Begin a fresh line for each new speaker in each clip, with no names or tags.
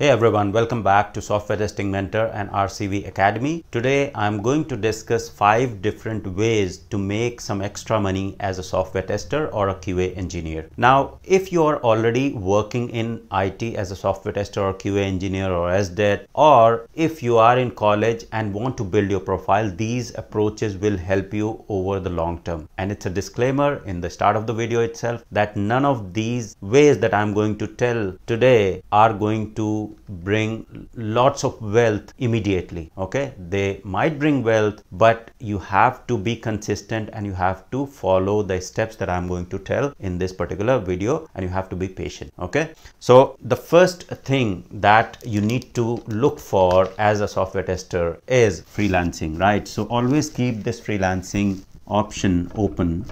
Hey everyone, welcome back to Software Testing Mentor and RCV Academy. Today I'm going to discuss 5 different ways to make some extra money as a software tester or a QA engineer. Now, if you are already working in IT as a software tester or QA engineer or SDET, or if you are in college and want to build your profile, these approaches will help you over the long term. And it's a disclaimer in the start of the video itself that none of these ways that I'm going to tell today are going to bring lots of wealth immediately. Okay, they might bring wealth, but you have to be consistent and you have to follow the steps that I'm going to tell in this particular video, and you have to be patient. Okay, so the first thing that you need to look for as a software tester is freelancing, right? So always keep this freelancing option open.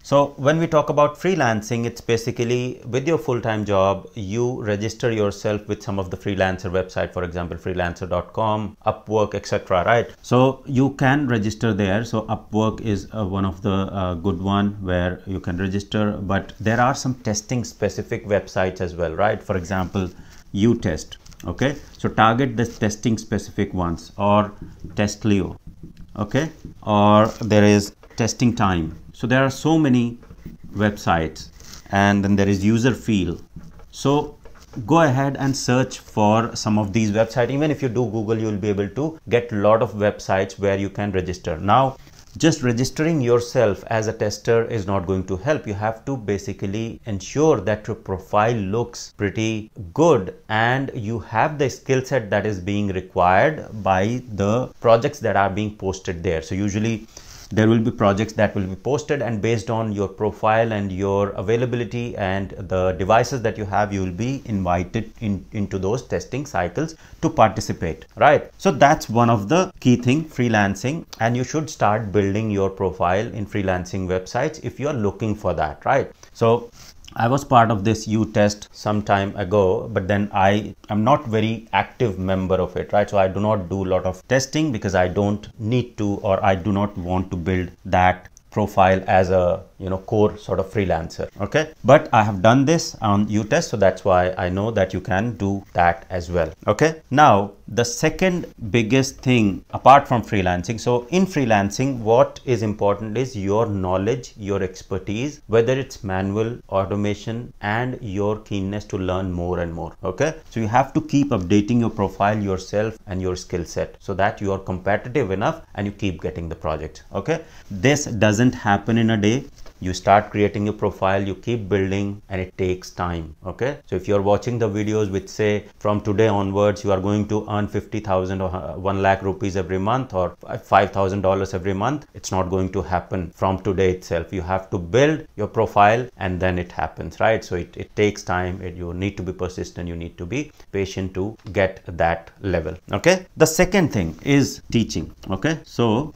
So when we talk about freelancing, it's basically with your full-time job, you register yourself with some of the freelancer website, for example, freelancer.com, Upwork, etc. Right? So you can register there. So Upwork is one of the good one where you can register, but there are some testing specific websites as well, right? For example, UTest. Okay, so target the testing specific ones, or Testlio. Okay, or there is Testing Time. So there are so many websites, and then there is User Feel. So go ahead and search for some of these websites. Even if you do Google, you will be able to get a lot of websites where you can register. Now, just registering yourself as a tester is not going to help. You have to basically ensure that your profile looks pretty good and you have the skill set that is being required by the projects that are being posted there. So usually there will be projects that will be posted, and based on your profile and your availability and the devices that you have, you will be invited into those testing cycles to participate, right? So that's one of the key thing, freelancing, and you should start building your profile in freelancing websites if you are looking for that, right? So I was part of this UTest some time ago, but then I am not very active member of it, right? So I do not do a lot of testing because I don't need to, or I do not want to build that profile as a core sort of freelancer. Okay, but I have done this on UTest, so that's why I know that you can do that as well. Okay, now the second biggest thing apart from freelancing, so in freelancing what is important is your knowledge, your expertise, whether it's manual, automation, and your keenness to learn more and more. Okay, so you have to keep updating your profile yourself and your skill set so that you are competitive enough and you keep getting the project. Okay, this doesn't happen in a day. You start creating your profile, you keep building, and it takes time. Okay, so if you're watching the videos which say from today onwards you are going to earn 50,000 or 1 lakh rupees every month or $5,000 every month, it's not going to happen from today itself. You have to build your profile and then it happens, right? So it takes time. You need to be persistent, you need to be patient to get that level. Okay, the second thing is teaching. Okay, so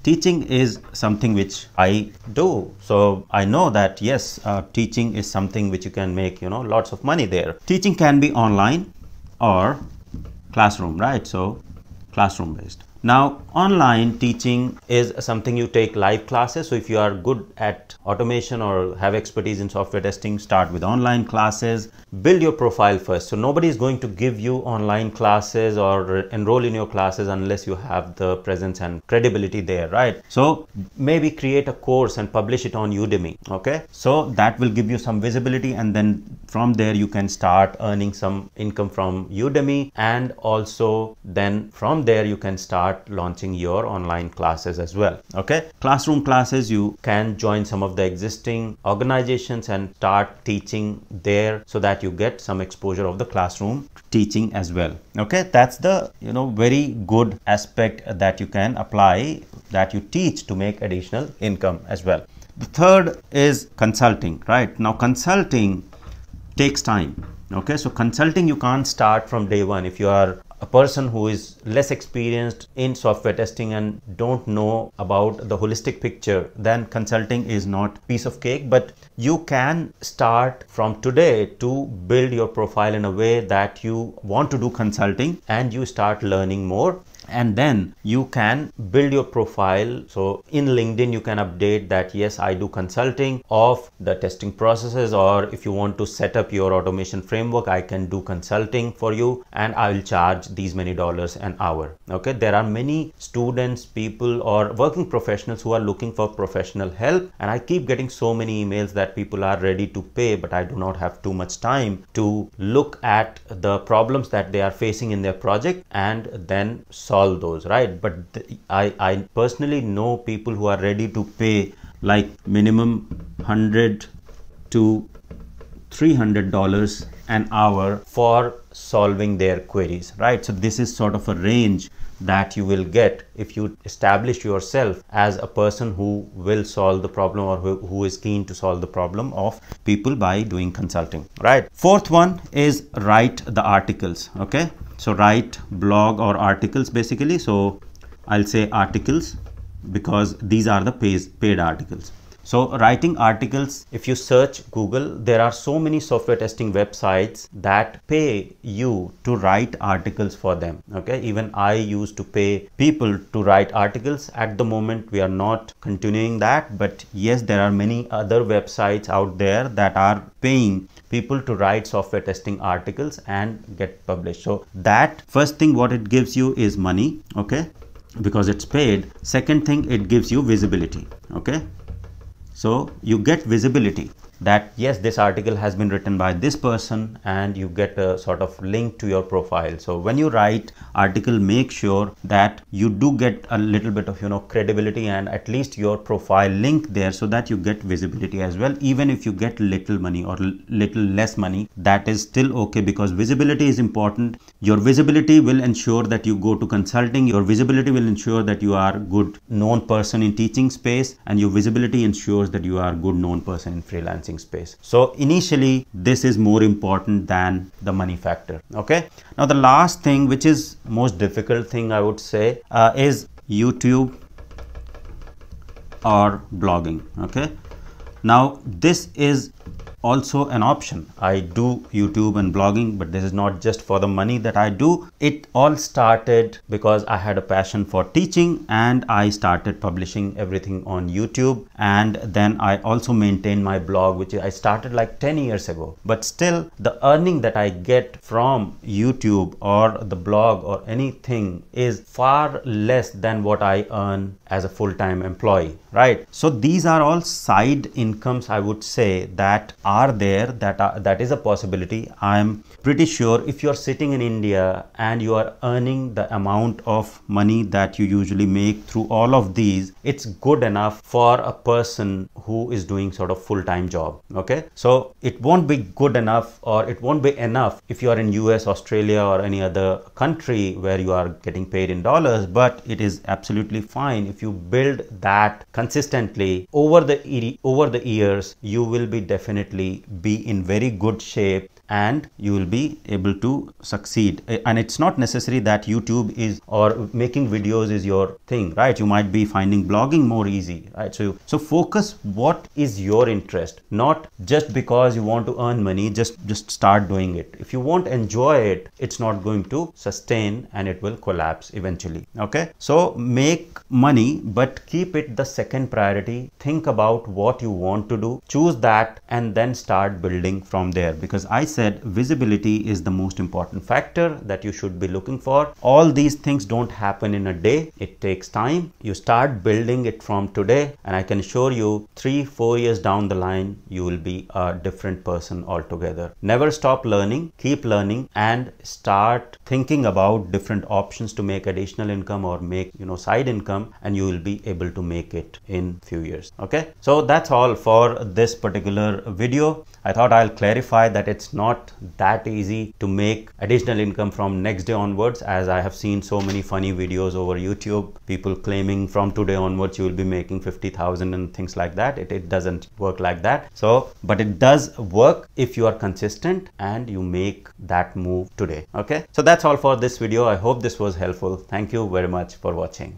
teaching is something which I do. So I know that yes, teaching is something which you can make, lots of money there. Teaching can be online or classroom, right? So classroom based. Now, online teaching is something you take live classes. So if you are good at automation or have expertise in software testing, start with online classes. Build your profile first. So nobody is going to give you online classes or enroll in your classes unless you have the presence and credibility there, right? So maybe create a course and publish it on Udemy. Okay, so that will give you some visibility, and then from there you can start earning some income from Udemy, and also then from there you can start launching your online classes as well. Okay, classroom classes, you can join some of the existing organizations and start teaching there so that you get some exposure of the classroom teaching as well. Okay, that's the very good aspect that you can apply, that you teach to make additional income as well. The third is consulting, right? Now consulting takes time. Okay, so consulting you can't start from day one. If you are a person who is less experienced in software testing and don't know about the holistic picture, then consulting is not piece of cake. But you can start from today to build your profile in a way that you want to do consulting, and you start learning more and then you can build your profile. So in LinkedIn you can update that yes, I do consulting of the testing processes, or if you want to set up your automation framework, I can do consulting for you and I will charge these many dollars an hour. Okay, there are many students, people or working professionals who are looking for professional help, and I keep getting so many emails that people are ready to pay, but I do not have too much time to look at the problems that they are facing in their project and then solve those, right? But I personally know people who are ready to pay like minimum $100 to $300 an hour for solving their queries, right? So this is sort of a range that you will get if you establish yourself as a person who will solve the problem, or who is keen to solve the problem of people by doing consulting, right? Fourth one is write the articles. Okay, so write blog or articles basically. So I'll say articles because these are the paid articles. So writing articles, if you search Google, there are so many software testing websites that pay you to write articles for them. Okay, even I used to pay people to write articles. At the moment we are not continuing that, but yes, there are many other websites out there that are paying people to write software testing articles and get published. So that first thing what it gives you is money, okay, because it's paid. Second thing, it gives you visibility. Okay, so you get visibility that yes, this article has been written by this person, and you get a sort of link to your profile. So when you write article, make sure that you do get a little bit of credibility and at least your profile link there, so that you get visibility as well. Even if you get little money or little less money, that is still okay, because visibility is important. Your visibility will ensure that you go to consulting. Your visibility will ensure that you are good known person in teaching space, and your visibility ensures that you are good known person in freelancing space. So initially this is more important than the money factor. Okay, now the last thing, which is most difficult thing I would say, is YouTube or blogging. Okay, now this is also an option. I do YouTube and blogging, but this is not just for the money that I do. It all started because I had a passion for teaching, and I started publishing everything on YouTube, and then I also maintained my blog, which I started like 10 years ago. But still, the earning that I get from YouTube or the blog or anything is far less than what I earn as a full-time employee, right? So these are all side incomes, I would say, that are there, that is a possibility. I am pretty sure if you're sitting in India and you are earning the amount of money that you usually make through all of these, it's good enough for a person who is doing sort of full-time job. Okay, so it won't be good enough, or it won't be enough if you are in US, Australia or any other country where you are getting paid in dollars, but it is absolutely fine if you build that consistently over the years. You will be definitely be in very good shape, and you will be able to succeed. And it's not necessary that YouTube is, or making videos is your thing, right? You might be finding blogging more easy, right? So focus what is your interest, not just because you want to earn money, just start doing it. If you won't enjoy it, it's not going to sustain and it will collapse eventually. Okay, so make money, but keep it the second priority. Think about what you want to do, choose that, and then start building from there, because I said visibility is the most important factor that you should be looking for. All these things don't happen in a day. It takes time. You start building it from today, and I can assure you 3-4 years down the line, you will be a different person altogether. Never stop learning, keep learning, and start thinking about different options to make additional income or make side income, and you will be able to make it in few years. Okay, so that's all for this particular video. I thought I'll clarify that it's not that easy to make additional income from next day onwards, as I have seen so many funny videos over YouTube, people claiming from today onwards you will be making 50,000 and things like that. It doesn't work like that. So, but it does work if you are consistent and you make that move today. Okay, so that's all for this video. I hope this was helpful. Thank you very much for watching.